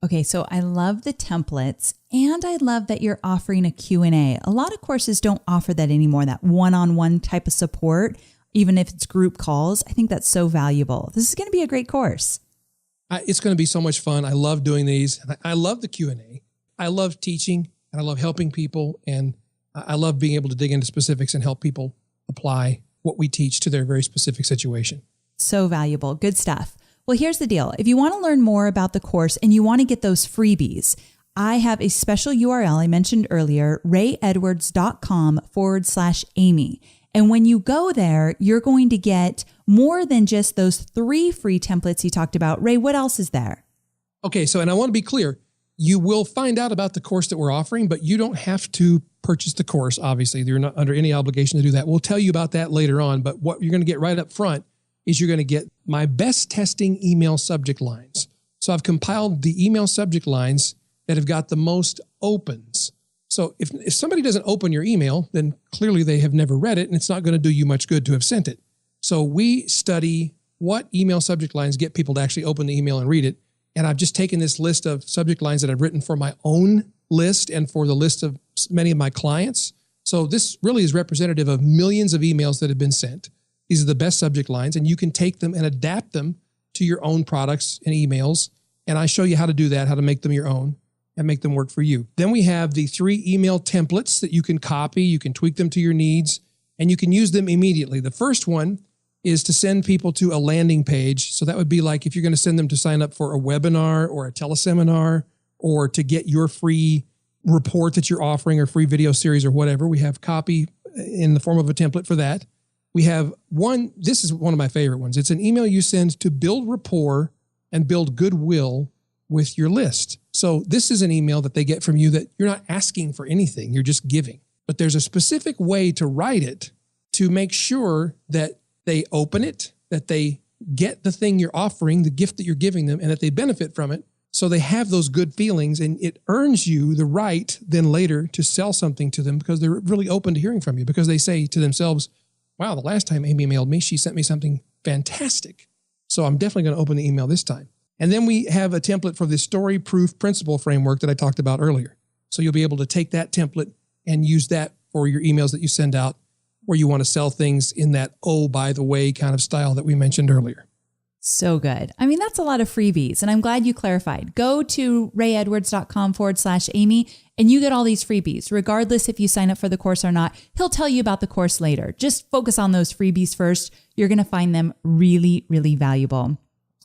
A: Okay, so I love the templates and I love that you're offering a Q&A. A lot of courses don't offer that anymore, that one-on-one type of support, even if it's group calls. I think that's so valuable. This is going to be a great course.
C: It's going to be so much fun. I love doing these. I love the Q&A. I love teaching and I love helping people. And I love being able to dig into specifics and help people apply what we teach to their very specific situation.
A: So valuable. Good stuff. Well, here's the deal. If you want to learn more about the course and you want to get those freebies, I have a special URL I mentioned earlier, rayedwards.com/Amy. And when you go there, you're going to get more than just those 3 free templates you talked about. Ray, what else is there?
C: Okay. So, and I want to be clear, you will find out about the course that we're offering, but you don't have to purchase the course. Obviously, you're not under any obligation to do that. We'll tell you about that later on, but what you're going to get right up front is you're going to get my best testing email subject lines. So I've compiled the email subject lines that have got the most opens. So if somebody doesn't open your email, then clearly they have never read it and it's not going to do you much good to have sent it. So we study what email subject lines get people to actually open the email and read it. And I've just taken this list of subject lines that I've written for my own list and for the list of many of my clients. So this really is representative of millions of emails that have been sent. These are the best subject lines, and you can take them and adapt them to your own products and emails. And I show you how to do that, how to make them your own and make them work for you. Then we have the 3 email templates that you can copy, you can tweak them to your needs, and you can use them immediately. The first one is to send people to a landing page. So that would be like if you're going to send them to sign up for a webinar or a teleseminar or to get your free report that you're offering or free video series or whatever. We have copy in the form of a template for that. We have one, this is one of my favorite ones. It's an email you send to build rapport and build goodwill with your list. So this is an email that they get from you that you're not asking for anything, you're just giving. But there's a specific way to write it to make sure that they open it, that they get the thing you're offering, the gift that you're giving them, and that they benefit from it. So they have those good feelings, and it earns you the right then later to sell something to them because they're really open to hearing from you, because they say to themselves, wow, the last time Amy mailed me, she sent me something fantastic. So I'm definitely going to open the email this time. And then we have a template for the story proof principle framework that I talked about earlier. So you'll be able to take that template and use that for your emails that you send out where you want to sell things in that, oh, by the way, kind of style that we mentioned earlier.
A: So good. I mean, that's a lot of freebies, and I'm glad you clarified. Go to rayedwards.com/Amy and you get all these freebies, regardless if you sign up for the course or not. He'll tell you about the course later. Just focus on those freebies first. You're going to find them really, really valuable.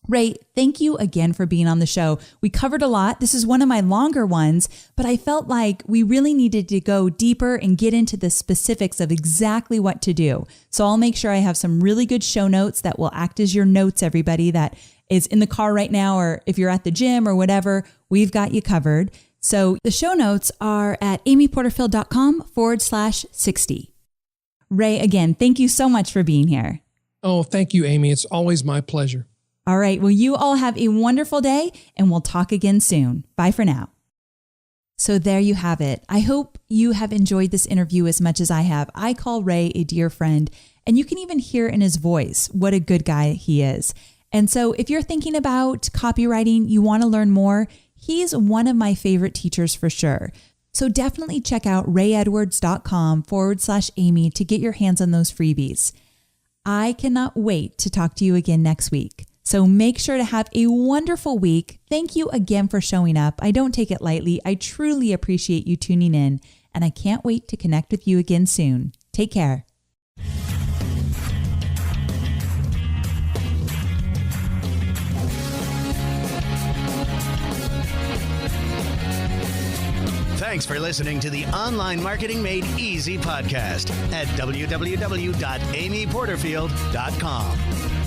A: Ray, thank you again for being on the show. We covered a lot. This is one of my longer ones, but I felt like we really needed to go deeper and get into the specifics of exactly what to do. So I'll make sure I have some really good show notes that will act as your notes, everybody that is in the car right now, or if you're at the gym or whatever, we've got you covered. So the show notes are at amyporterfield.com/60. Ray, again, thank you so much for being here.
C: Oh, thank you, Amy. It's always my pleasure.
A: All right. Well, you all have a wonderful day and we'll talk again soon. Bye for now. So there you have it. I hope you have enjoyed this interview as much as I have. I call Ray a dear friend, and you can even hear in his voice what a good guy he is. And so if you're thinking about copywriting, you want to learn more, he's one of my favorite teachers for sure. So definitely check out rayedwards.com/Amy to get your hands on those freebies. I cannot wait to talk to you again next week. So make sure to have a wonderful week. Thank you again for showing up. I don't take it lightly. I truly appreciate you tuning in, and I can't wait to connect with you again soon. Take care.
B: Thanks for listening to the Online Marketing Made Easy podcast at www.amyporterfield.com.